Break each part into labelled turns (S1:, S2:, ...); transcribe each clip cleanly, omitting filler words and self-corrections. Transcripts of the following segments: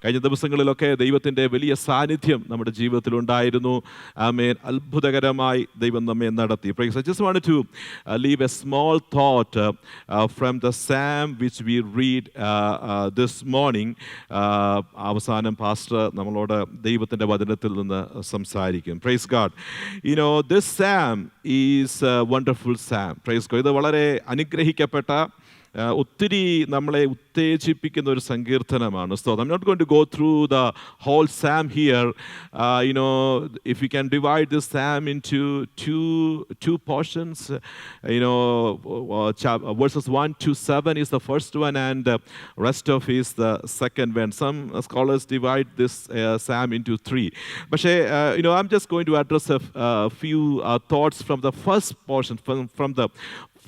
S1: കഴിഞ്ഞ ദിവസങ്ങളിലൊക്കെ ദൈവത്തിൻ്റെ വലിയ സാന്നിധ്യം നമ്മുടെ ജീവിതത്തിലുണ്ടായിരുന്നു. ആമേൻ. അത്ഭുതകരമായി ദൈവം നമ്മെ നടത്തി. Praise. I just wanted to leave a small thought from the psalm which we read this morning. അവസാനം പാസ്റ്റർ നമ്മളോട് ദൈവത്തിൻ്റെ വചനത്തിൽ നിന്ന് സംസാരിക്കും. Praise God. You know, this psalm is a wonderful psalm. Praise God. ഇത് വളരെ അനുഗ്രഹിക്കപ്പെട്ട ഒത്തിരി നമ്മളെ ഉത്തേജിപ്പിക്കുന്ന ഒരു സങ്കീർത്തനമാണ്. So I'm not going to go through the whole psalm here. You know, if we can divide this psalm into two portions, you know, verses 1 to 7 is the first one, and rest of is the second one. Some scholars divide this psalm into three. But you know, I'm just going to address a few thoughts from the first portion, from the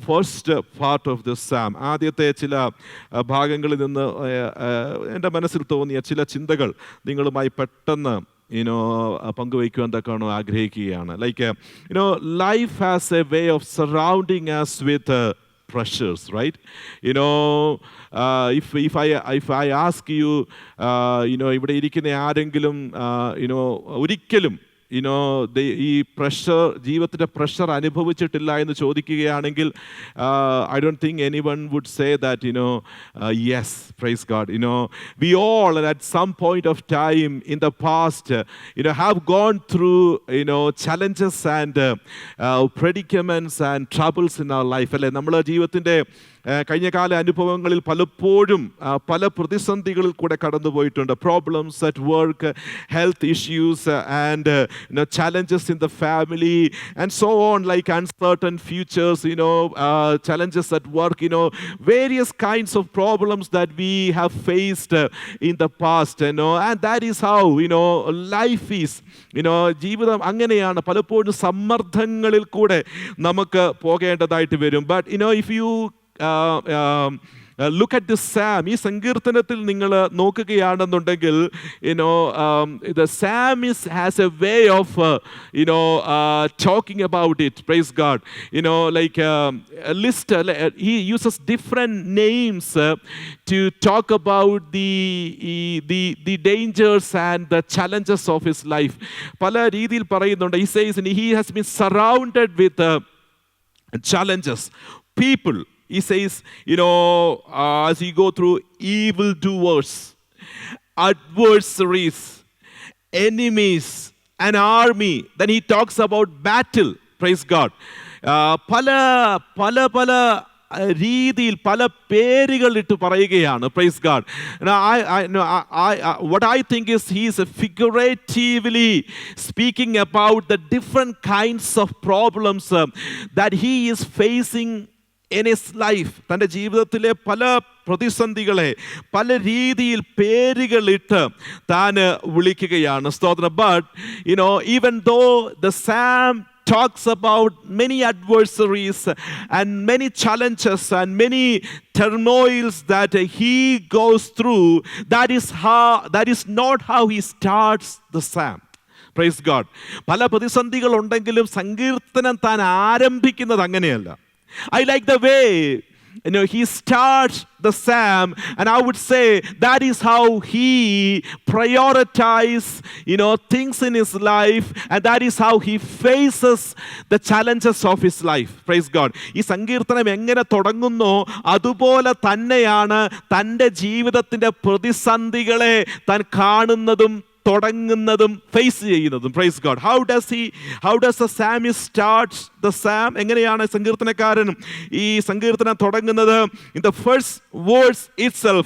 S1: first part of this Sam. ആദ്യത്തെ ചില ഭാഗങ്ങളിൽ നിന്ന് എൻ്റെ മനസ്സിൽ തോന്നിയ ചില ചിന്തകൾ നിങ്ങളുമായി പെട്ടെന്ന് പങ്കുവയ്ക്കുവാൻ തക്കവണ്ണം ആഗ്രഹിക്കുകയാണ്. Like life has a way of surrounding us with pressures, right? If I ask you, ഇവിടെ ഇരിക്കുന്ന ആരെങ്കിലും ഒരിക്കലും ഈ പ്രഷർ, ജീവിതത്തിൻ്റെ പ്രഷർ അനുഭവിച്ചിട്ടില്ല എന്ന് ചോദിക്കുകയാണെങ്കിൽ I don't think anyone would say that, yes, praise God. We all at some point of time in the past, have gone through, challenges and predicaments and troubles in our life. അല്ലേ, നമ്മുടെ ജീവിതത്തിൻ്റെ കഴിഞ്ഞകാല അനുഭവങ്ങളിൽ പലപ്പോഴും പല പ്രതിസന്ധികളിൽ കൂടെ കടന്നു പോയിട്ടുണ്ട്. Problems at work, health issues and challenges in the family and so on, like uncertain futures, challenges at work, various kinds of problems that we have faced in the past, and that is how life is. ജീവിതം അങ്ങനെയാണ്. പലപ്പോഴും സമ്മർദ്ദങ്ങളിൽ കൂടെ നമുക്ക് പോകേണ്ടതായിട്ട് വരും. But if you look at this psalm, ഈ സങ്കീർത്തനത്തിൽ നിങ്ങൾ നോക്കുകയാണെന്നുണ്ടെങ്കിൽ the psalmist has a way of talking about it. Praise God. Like a list, he uses different names to talk about the dangers and the challenges of his life. പല രീതിയിൽ പറയുന്നുണ്ട്. He says he has been surrounded with challenges, people. He says, as you go through evildoers, adversaries, enemies, an army. Then he talks about battle. Praise God. പല രീതിയിൽ പല പേരുകൾ ഇട്ട് പറയുകയാണ്. Praise God. What I think is he is figuratively speaking about the different kinds of problems that he is facing in his life. തൻ്റെ ജീവിതത്തിലെ പല പ്രതിസന്ധികളെ പല രീതിയിൽ പേരുകളിട്ട് താൻ വിളിക്കുകയാണ്. സ്തോത്രം. But even though the psalm talks about many adversaries and many challenges and many turmoils that he goes through, that is not how he starts the psalm. Praise God. പല പ്രതിസന്ധികൾ ഉണ്ടെങ്കിലും സങ്കീർത്തനം താൻ ആരംഭിക്കുന്നത് അങ്ങനെയല്ല. I like the way he starts the psalm, and I would say that is how he prioritizes things in his life, and that is how he faces the challenges of his life. Praise God. ഈ സങ്കീർത്തനം എങ്ങനെ തുടങ്ങുന്നോ അതുപോലെ തന്നെയാണ് തൻ്റെ ജീവിതത്തിൻ്റെ പ്രതിസന്ധികളെ താൻ കാണുന്നതും തുടങ്ങുന്നതും ഫേസ് ചെയ്യുന്നതും. Praise God. How does the psalmist start the psalm? എങ്ങനെയാണ് സങ്കീർത്തനക്കാരൻ ഈ സങ്കീർത്തനം തുടങ്ങുന്നത്? In the first words itself,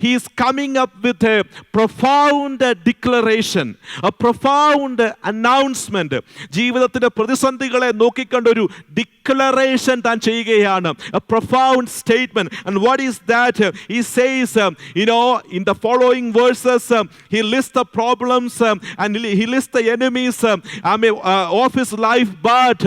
S1: he is coming up with a profound declaration, a profound announcement. ജീവിതത്തിന്റെ പ്രതിസന്ധികളെ നോക്കിക്കൊണ്ടൊരു ഡിക്ലറേഷൻ താൻ ചെയ്യുകയാണ്. A profound statement. And what is that? He says, in the following verses, he lists the problems and he lists the enemies of his life. But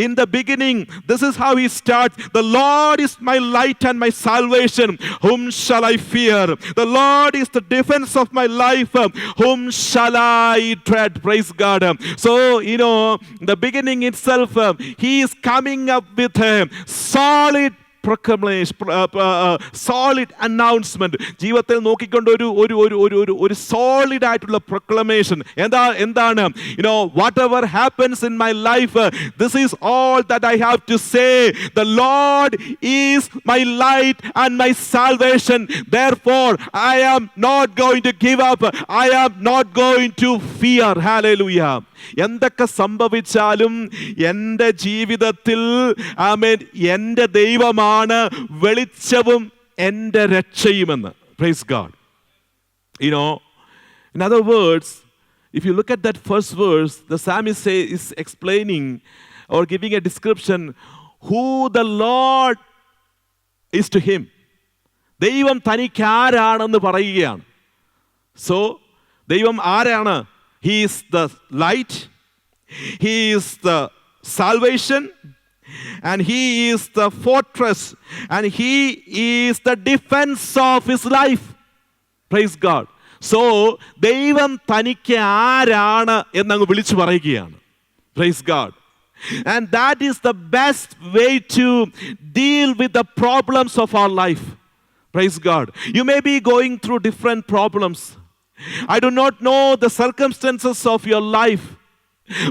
S1: in the beginning, this is how he starts. The Lord is my light and my salvation. Whom shall I fear? The Lord is the defense of my life. Whom shall I dread? Praise God. So, the beginning itself, he is coming up with a solid proclamation, solid announcement. ജീവിതത്തിൽ നോക്കിക്കൊണ്ട് ഒരു solid ആയിട്ടുള്ള proclamation. എന്താണ്? whatever happens in my life, this is all that I have to say. The Lord is my light and my salvation. Therefore, I am not going to give up. I am not going to fear. Hallelujah. എന്തൊക്കെ സംഭവിച്ചാലും എൻ്റെ ജീവിതത്തിൽ ആമേൻ എൻ്റെ ദൈവമാണ് വെളിച്ചവും എൻ്റെ രക്ഷയുമെന്ന്. Praise God. In other words, if you look at that first verse, the psalmist is explaining or giving a description who the Lord is to him. ദൈവം തനിക്ക് ആരാണെന്ന് പറയുകയാണ്. So ദൈവം ആരാണ്? He is the light, He is the salvation, and He is the fortress, and He is the defense of his life. Praise God. So ദൈവം തനിക്ക് ആരാണ് എന്നങ്ങ് വിളിച്ചു പറയുകയാണ്. Praise God. And that is the best way to deal with the problems of our life. Praise God. You may be going through different problems. I do not know the circumstances of your life.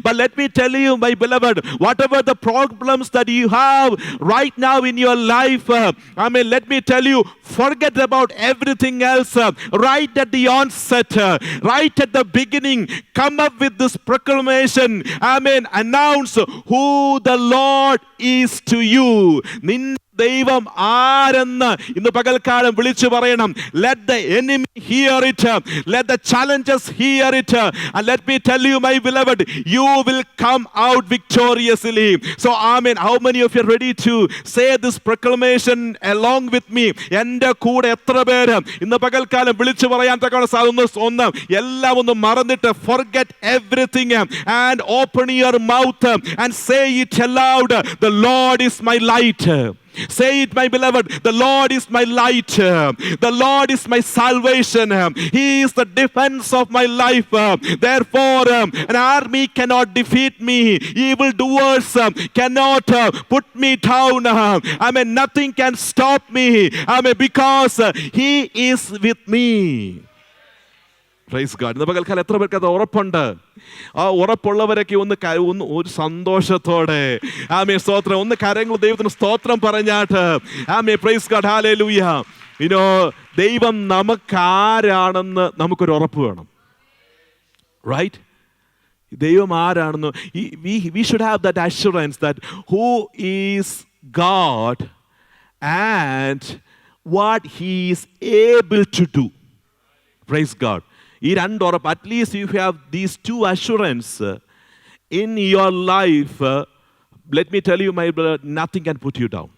S1: But let me tell you, my beloved, whatever the problems that you have right now in your life, let me tell you, forget about everything else. Right at the onset, right at the beginning, come up with this proclamation. Announce who the Lord is to you. ദൈവം ആരെന്ന് ഇന്ന് പകൽക്കാലം വിളിച്ചു പറയണം. Let the enemy hear it. Let the challenges hear it. And let me tell you, my beloved, you will come out victoriously. So amen. How many of you are ready to say this proclamation along with me? എൻ്റെ കൂടെ എത്ര പേര് ഇന്ന് പകൽക്കാലം വിളിച്ചു പറയാൻ തക്കവണ്ണം എല്ലാം ഒന്ന് മറന്നിട്ട് forget everything and open your mouth and say it aloud. The Lord is my light. Say it, my beloved. The Lord is my light. The Lord is my salvation. He is the defense of my life. Therefore, an army cannot defeat me. Evil doers cannot put me down. Nothing can stop me. Because He is with me. Praise God. ഇന്ന് പകൽക്കാലം എത്ര പേർക്ക് അത് ഉറപ്പുണ്ട്? ആ ഉറപ്പുള്ളവരൊക്കെ ഒന്ന് ഒരു സന്തോഷത്തോടെ സ്തോത്രം, ഒന്ന് കരങ്ങൾ ദൈവത്തിന് സ്തോത്രം പറഞ്ഞാട്ട് പ്രൈസ് ഗോഡ്, ഹല്ലേലൂയ. ദൈവം നമുക്കാരാണെന്ന് നമുക്കൊരു ഉറപ്പ് വേണം. റൈറ്റ്? ദൈവം ആരാണെന്ന് we should have that assurance that who is God and what He is able to do. Praise God. ഈ രണ്ട് ഉറപ്പ്, at least if you have these two assurance in your life, let me tell you, my brother, nothing can put you down.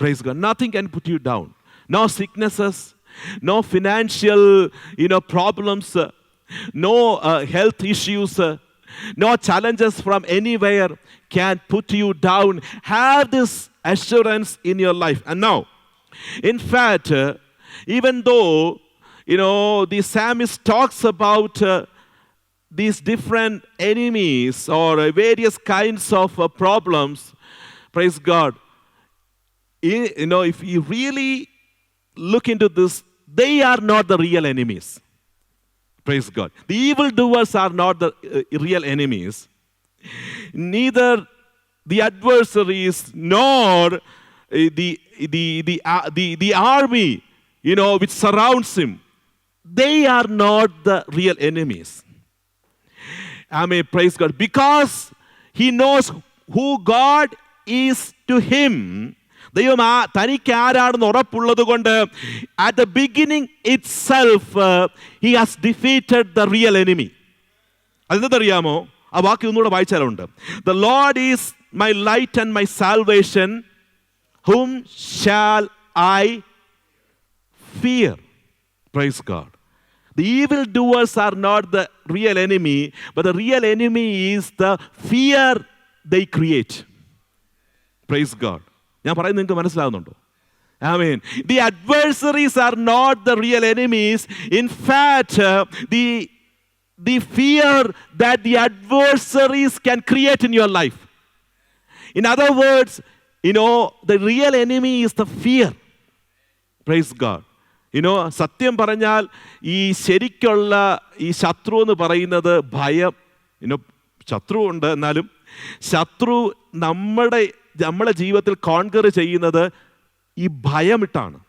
S1: Praise God. Nothing can put you down. No sicknesses, no financial problems, no health issues, no challenges from anywhere can put you down. Have this assurance in your life. And now, in fact, even though the psalmist talks about these different enemies or various kinds of problems, praise God, if you really look into this, they are not the real enemies. Praise God. The evildoers are not the real enemies. Neither the adversaries nor the army which surrounds him, they are not the real enemies. Praise God. Because he knows who God is to him. ദൈവം തനിക്ക് ആരാണെന്ന് ഉറപ്പുള്ളത് കൊണ്ട് at the beginning itself he has defeated the real enemy. അതെന്തറിയാമോ? ആ വാക്യം ഒന്നുകൂടെ വായിച്ചാലുണ്ട്. The Lord is my light and my salvation. Whom shall I fear? Praise God. The evildoers are not the real enemy, but the real enemy is the fear they create. Praise God. ഞാൻ പറയുന്നത് നിങ്ങൾക്ക് മനസ്സിലാവുന്നുണ്ടോ? Amen. The adversaries are not the real enemies. In fact, the fear that the adversaries can create in your life. In other words, the real enemy is the fear. Praise God. സത്യം പറഞ്ഞാൽ ഈ ശരിക്കുള്ള ഈ ശത്രു എന്ന് പറയുന്നത് ഭയം. ശത്രു ഉണ്ട്, എന്നാലും ശത്രു നമ്മളെ ജീവിതത്തിൽ കോൺകർ ചെയ്യുന്നത് ഈ ഭയമിട്ടാണ്.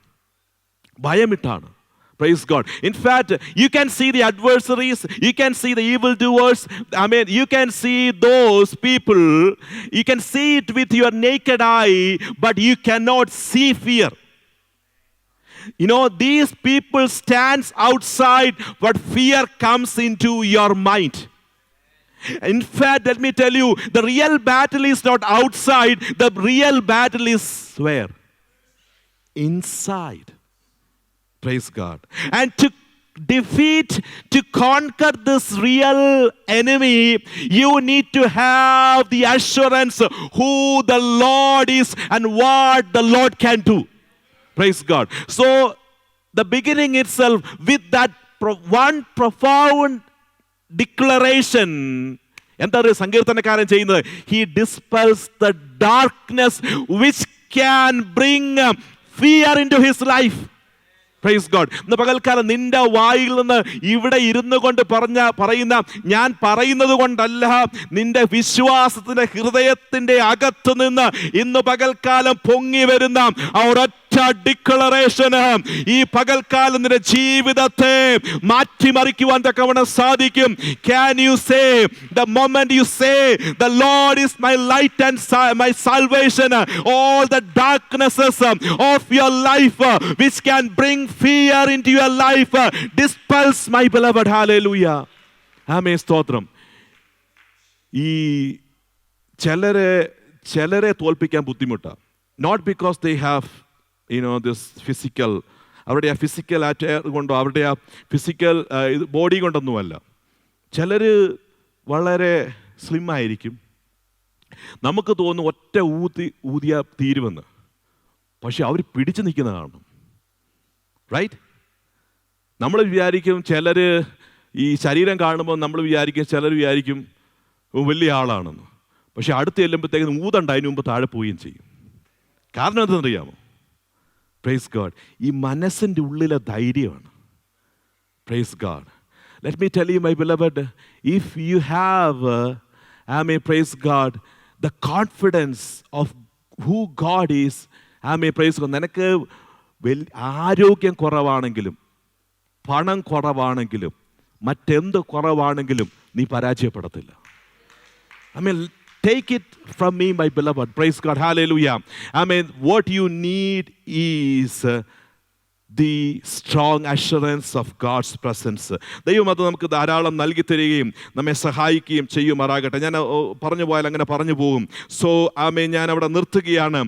S1: Praise God. In fact, you can see the adversaries, you can see the evildoers. You can see those people, you can see it with your naked eye, but you cannot see fear. These people stands outside, but fear comes into your mind. In fact, let me tell you, the real battle is not outside, the real battle is where? Inside. Praise God. And to conquer this real enemy, you need to have the assurance who the Lord is and what the Lord can do. Praise God. So the beginning itself with that one profound declaration, എന്താണ് സങ്കീർത്തനക്കാരൻ ചെയ്യുന്നത്? He dispels the darkness which can bring fear into his life. Praise God. ഇന്ന് പകൽക്കാലം നിന്റെ വായിൽ നിന്ന് ഇവിടെ ഇരുന്നു കൊണ്ട് പറയുന്ന ഞാൻ പറയുന്നത് കൊണ്ടല്ല, നിന്റെ വിശ്വാസത്തിന്റെ ഹൃദയത്തിന്റെ അകത്ത് നിന്ന് ഇന്ന് പകൽക്കാലം പൊങ്ങി വരുന്ന ആ ഒരൊറ്റ ഡിക്ലറേഷന് ഈ പകൽക്കാലം നിന്റെ ജീവിതത്തെ മാറ്റിമറിക്കുവാൻ തക്കവണ്ണം സാധിക്കും. Can you say, the moment you say the Lord is my light and my salvation, all the darknesses of your life which can bring fear into your life dispels, my beloved. Hallelujah. ആമേൻ, സ്തോത്രം. ഈ ചിലരെ തോൽപ്പിക്കാൻ ബുദ്ധിമുട്ടാണ്. Not because they have this physical, അവരുടെ ആ physical ആറ്റയർ കൊണ്ടോ അവരുടെ ആ ഫിസിക്കൽ ബോഡി കൊണ്ടൊന്നുമല്ല. ചിലർ വളരെ സ്ലിം ആയിരിക്കും, നമുക്ക് തോന്നും ഒറ്റ ഊതിയ തീരുമെന്ന്, പക്ഷെ അവർ പിടിച്ചു നിൽക്കുന്ന കാണും. റൈറ്റ്? നമ്മൾ വിചാരിക്കും, ചിലർ ഈ ശരീരം കാണുമ്പോൾ ചിലർ വിചാരിക്കും വലിയ ആളാണെന്ന്, പക്ഷെ അടുത്ത് ചെല്ലുമ്പോഴത്തേക്കും ഊതണ്ട, അതിന് മുമ്പ് താഴെ പോവുകയും ചെയ്യും. കാരണം എന്തെന്നറിയാമോ? Praise God. ഈ മനസ്സിൻ്റെ ഉള്ളിലെ ധൈര്യമാണ്. Praise God. Let me tell you, my beloved, if you have, praise God, the confidence of who God is, praise God, നിനക്ക് ആരോഗ്യം കുറവാണെങ്കിലും പണം കുറവാണെങ്കിലും മറ്റെന്ത് കുറവാണെങ്കിലും നീ പരാജയപ്പെടത്തില്ല. Take it from me, my beloved. Praise God. Hallelujah. What you need is the strong assurance of God's presence. ദൈവം അത് നമുക്ക് ധാരാളം നൽകി തരികയും നമ്മെ സഹായിക്കുകയും ചെയ്യുമാറാകട്ടെ. ഞാൻ പറഞ്ഞു പോയാൽ അങ്ങനെ പറഞ്ഞു പോകും. സോ ഞാൻ അവിടെ നിർത്തുകയാണ്.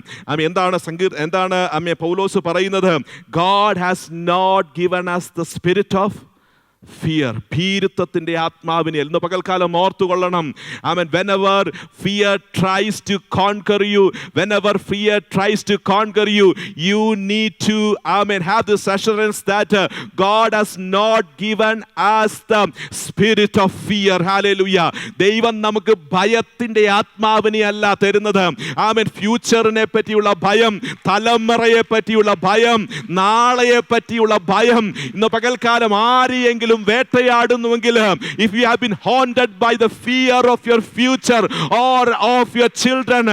S1: എന്താണ് പൗലോസ് പറയുന്നത്? God has not given us the spirit of fear. ഭീരുത്വത്തിന്റെ ആത്മാവിനെ ഇന്ന് പകൽക്കാലം ഓർത്തുകൊള്ളണം. whenever fear tries to conquer you, you need to have this assurance that God has not given us the spirit of fear. Hallelujah. ദൈവം നമുക്ക് ഭയത്തിന്റെ ആത്മാവിനെ അല്ല തരുന്നത്. ഫ്യൂച്ചറിനെ പറ്റിയുള്ള ഭയം, തലമുറയെ പറ്റിയുള്ള ഭയം, നാളെയെ പറ്റിയുള്ള ഭയം. ഇന്ന് പകൽക്കാലം ആരെയെങ്കിലും വേട്ടയാടുന്നുവെങ്കിൽ, if you have been haunted by the fear of your future or of your children,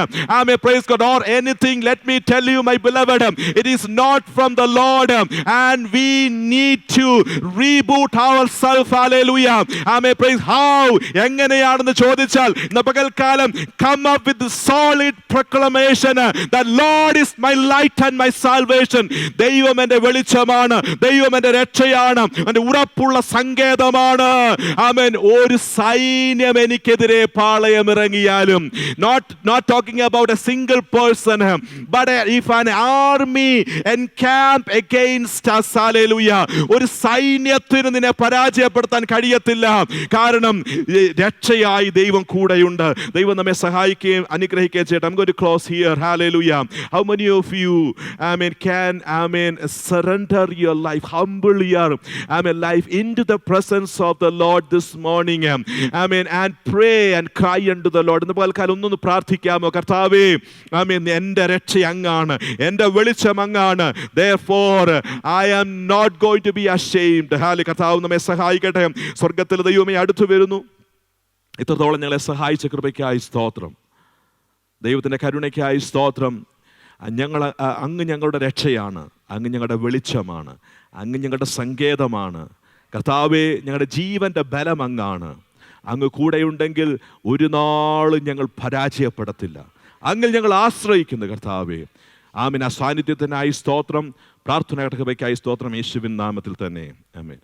S1: praise God, or anything, let me tell you, my beloved, it is not from the Lord, and we need to reboot ourselves. Hallelujah. Praise. How? എങ്ങനെയാണെന്ന് ചോദിച്ചാൽ ഇന്ന് പകൽക്കാലം come up with the solid proclamation that Lord is my light and my salvation. ദൈവം എൻ്റെ വെളിച്ചമാണ്, ദൈവം എൻ്റെ രക്ഷയാണ്, എൻ്റെ ഉറപ്പുള്ള സങ്കേതമാണ്. ഒരു സൈന്യം എനിക്കെതിരെ പാളയമിറങ്ങിയാലും, not talking about a single person, but if an army encamp against us, hallelujah, ഒരു സൈന്യത്തിന് നിന്നെ പരാജയപ്പെടുത്താൻ കഴിയത്തില്ല. കാരണം രക്ഷയായി ദൈവം കൂടെയുണ്ട്. ദൈവം നമ്മെ സഹായിക്കുകയും അനുഗ്രഹിക്കുകയും ചെയ്യട്ടെ. I'm going to close here. Hallelujah. How many of you can surrender your life, humble your life in into the presence of the Lord this morning. Amen. And pray and cry unto the Lord. ഇന്ന് പകൽക്കാലം ഒന്നൊന്ന് പ്രാർത്ഥിക്കാമോ? കർത്താവേ, ആമേൻ, എൻ്റെ രക്ഷ അങ്ങാണ്, എൻ്റെ വെളിച്ചം അങ്ങാണ്. Therefore I am not going to be ashamed. ഹാലേ, കർത്താവ് നമ്മെ സഹായിക്കട്ടെ. സ്വർഗ്ഗത്തിലെ ദൈവമേ അടുത്തു വരുന്നു. ഇത്രത്തോളം ഞങ്ങളെ സഹായിച്ച കൃപയ്ക്കായി സ്തോത്രം. ദൈവത്തിൻ്റെ കരുണയ്ക്കായി സ്തോത്രം. അങ്ങ് ഞങ്ങളുടെ രക്ഷയാണ്, അങ്ങ് ഞങ്ങളുടെ വെളിച്ചമാണ്, അങ്ങ് ഞങ്ങളുടെ സങ്കേതമാണ്. കർത്താവേ, ഞങ്ങളുടെ ജീവൻ്റെ ബലം അങ്ങാണ്. അങ്ങ് കൂടെയുണ്ടെങ്കിൽ ഒരു നാളും ഞങ്ങൾ പരാജയപ്പെടത്തില്ല. അങ്ങിൽ ഞങ്ങൾ ആശ്രയിക്കുന്നു കർത്താവേ. ആമേൻ. ആ സാന്നിധ്യത്തിനായി സ്തോത്രം. പ്രാർത്ഥന കൃപയ്ക്കായി സ്തോത്രം. യേശുവിൻ നാമത്തിൽ തന്നെ ആമേൻ.